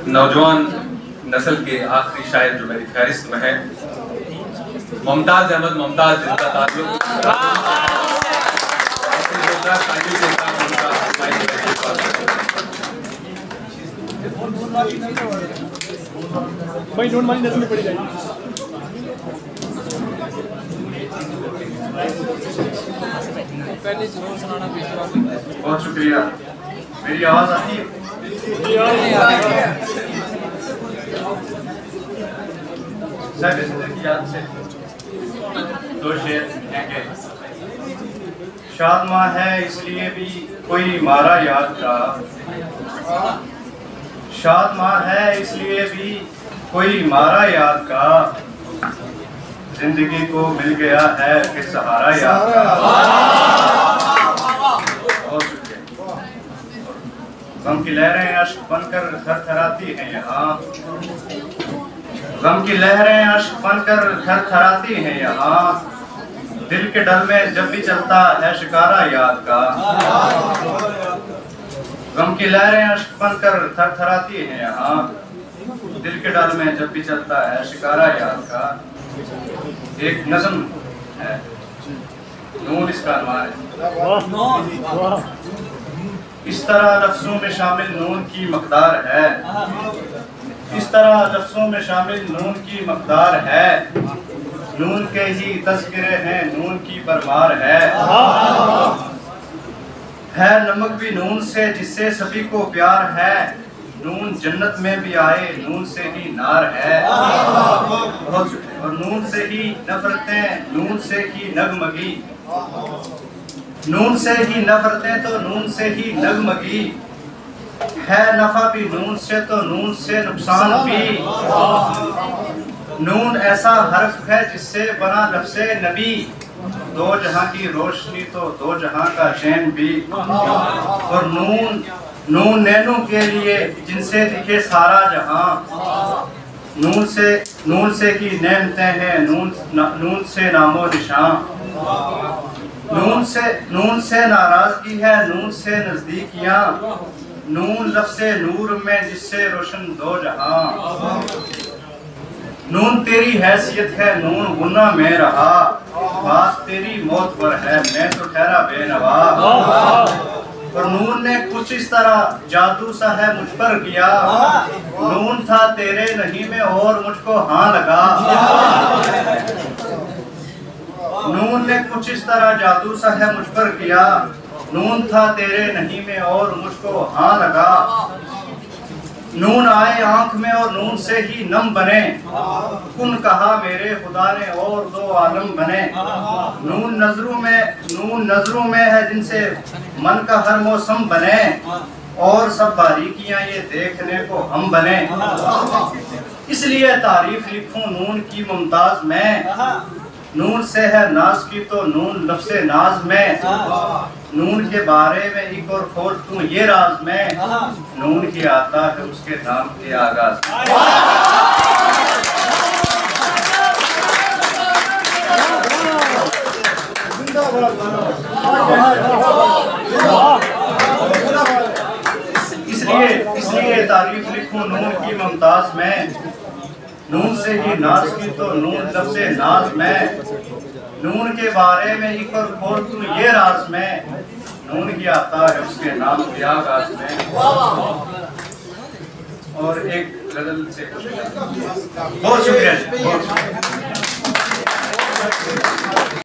नौजवान नस्ल के आखिरी शायर जो मेरी फहरिस्त में है, मुमताज अहमद मुमताज, जिनका ताल्लुक भाई नोट मानी नस्ल में पड़ी जाएगी। बहुत शुक्रिया। मेरी आवाज आती है? की याद से दो शेर लिखेंगे। शाद माह है इसलिए भी कोई मारा याद का, शाद माह है इसलिए भी कोई मारा याद का, जिंदगी को मिल गया है फिर सहारा याद का। बहुत शुक्रिया। गम की लहरें अश्क बनकर थरथराती हैं यहाँ, गम की लहरें अश्क बनकर थरथराती हैं यहाँ, दिल के डल में जब भी चलता है शिकारा याद का। गम की लहरें अश्क बनकर थरथराती हैं यहाँ, दिल के डल में जब भी चलता है शिकारा याद का। एक नज़म है, नून इसका अनुमान है। इस तरह लफ्ज़ों में शामिल नून की मकदार है, इस तरह लफ्ज़ों में शामिल नून की मकदार है, नून के ही तज़किरे हैं नून की परमार है नमक भी नून से जिससे सभी को प्यार है, नून जन्नत में भी आए नून से ही नार है। और नून से ही नफरतें नून से ही नगमगी, नून से ही नफरतें तो नून से ही नगमगी, है नफा भी नून से तो नून से नुकसान भी। नून ऐसा हर्फ है जिससे बना लफ्ज़े नबी, दो जहां की रोशनी तो दो जहां का चैन भी। और नून नून नैनों के लिए जिनसे दिखे सारा जहां, नून से की नेमतें हैं नून से नामो निशान, नून से नाराजगी है नून से नजदीकियां, नून लफ्ज़े नूर में जिससे रोशन दो जहां। नून तेरी हैसियत है नून गुना में रहा, बात तेरी मौत पर है मैं तो ठहरा बेनवा। और नून ने कुछ इस तरह जादू सा है मुझ पर किया, नून था तेरे नहीं में और मुझको हाँ लगा। नून ने कुछ इस तरह जादू सा है मुझ पर किया, नून था तेरे नहीं में और मुझको हाँ लगा। नून आए आंख में और नून से ही नम बने, कुन कहा मेरे खुदा ने और दो आलम बने। नून नजरों में है जिनसे मन का हर मौसम बने, और सब बारीकियां ये देखने को हम बने। इसलिए तारीफ लिखूं नून की मुमताज में, नून से है नाज की तो नून लफ्ज़े नाज में। नून के बारे में एक और खोल तू ये राज में, नून ही आता है उसके नाम के आगाज। इसलिए तारीफ लिखूं नून की मुमताज में, नून से ही नाज की तो नून लफ्ज़े नाज में। नून के बारे में एक और खोल तू ये राज में, नून ही आता है उसके नाम के आगाज में। और एक गजल से बहुत शुक्रिया।